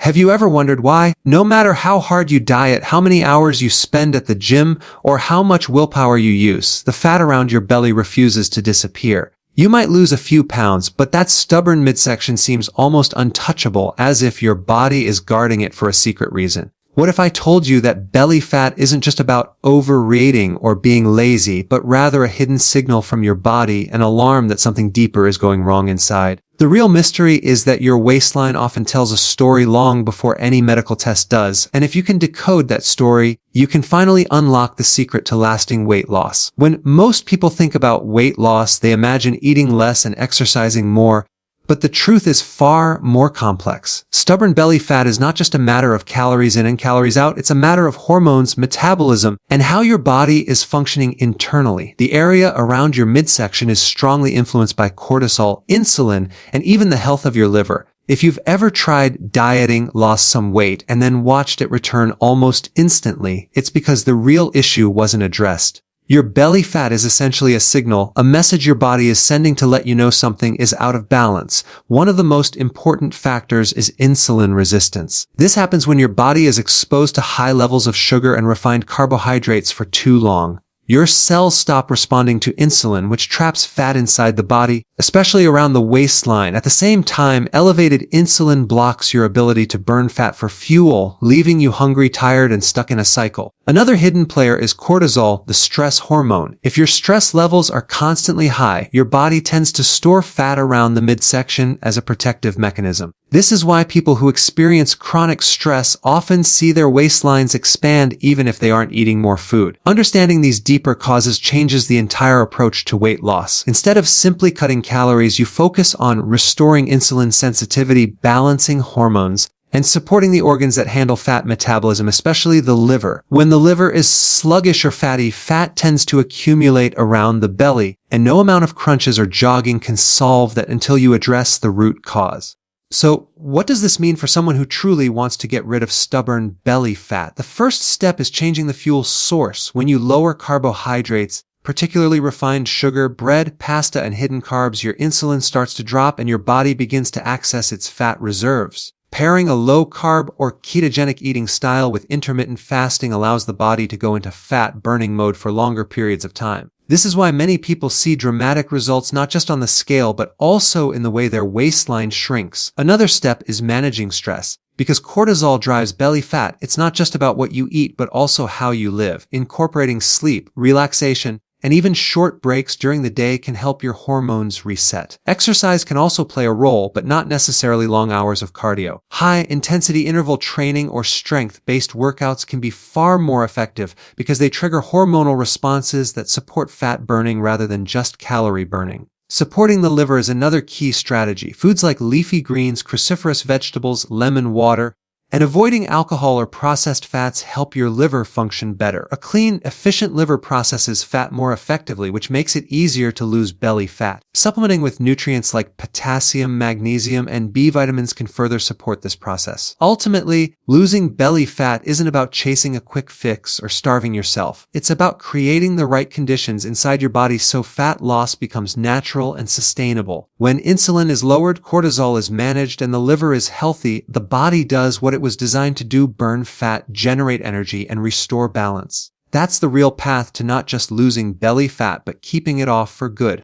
Have you ever wondered why, no matter how hard you diet, how many hours you spend at the gym, or how much willpower you use, the fat around your belly refuses to disappear? You might lose a few pounds, but that stubborn midsection seems almost untouchable, as if your body is guarding it for a secret reason. What if I told you that belly fat isn't just about overeating or being lazy, but rather a hidden signal from your body, an alarm that something deeper is going wrong inside? The real mystery is that your waistline often tells a story long before any medical test does, and if you can decode that story, you can finally unlock the secret to lasting weight loss. When most people think about weight loss, they imagine eating less and exercising more, but the truth is far more complex. Stubborn belly fat is not just a matter of calories in and calories out, it's a matter of hormones, metabolism, and how your body is functioning internally. The area around your midsection is strongly influenced by cortisol, insulin, and even the health of your liver. If you've ever tried dieting, lost some weight, and then watched it return almost instantly, it's because the real issue wasn't addressed. Your belly fat is essentially a signal, a message your body is sending to let you know something is out of balance. One of the most important factors is insulin resistance. This happens when your body is exposed to high levels of sugar and refined carbohydrates for too long. Your cells stop responding to insulin, which traps fat inside the body, especially around the waistline. At the same time, elevated insulin blocks your ability to burn fat for fuel, leaving you hungry, tired, and stuck in a cycle. Another hidden player is cortisol, the stress hormone. If your stress levels are constantly high, your body tends to store fat around the midsection as a protective mechanism. This is why people who experience chronic stress often see their waistlines expand even if they aren't eating more food. Understanding these deeper causes changes the entire approach to weight loss. Instead of simply cutting calories, you focus on restoring insulin sensitivity, balancing hormones, and supporting the organs that handle fat metabolism, especially the liver. When the liver is sluggish or fatty, fat tends to accumulate around the belly, and no amount of crunches or jogging can solve that until you address the root cause. So, what does this mean for someone who truly wants to get rid of stubborn belly fat? The first step is changing the fuel source. When you lower carbohydrates, particularly refined sugar, bread, pasta, and hidden carbs, your insulin starts to drop and your body begins to access its fat reserves. Pairing a low-carb or ketogenic eating style with intermittent fasting allows the body to go into fat-burning mode for longer periods of time. This is why many people see dramatic results not just on the scale, but also in the way their waistline shrinks. Another step is managing stress. Because cortisol drives belly fat, it's not just about what you eat, but also how you live. Incorporating sleep, relaxation, and even short breaks during the day can help your hormones reset. Exercise can also play a role, but not necessarily long hours of cardio. High-intensity interval training or strength-based workouts can be far more effective because they trigger hormonal responses that support fat burning rather than just calorie burning. Supporting the liver is another key strategy. Foods like leafy greens, cruciferous vegetables, lemon water, and avoiding alcohol or processed fats help your liver function better. A clean, efficient liver processes fat more effectively, which makes it easier to lose belly fat. Supplementing with nutrients like potassium, magnesium, and B vitamins can further support this process. Ultimately, losing belly fat isn't about chasing a quick fix or starving yourself. It's about creating the right conditions inside your body so fat loss becomes natural and sustainable. When insulin is lowered, cortisol is managed, and the liver is healthy, the body does what it was designed to do: burn fat, generate energy, and restore balance. That's the real path to not just losing belly fat, but keeping it off for good.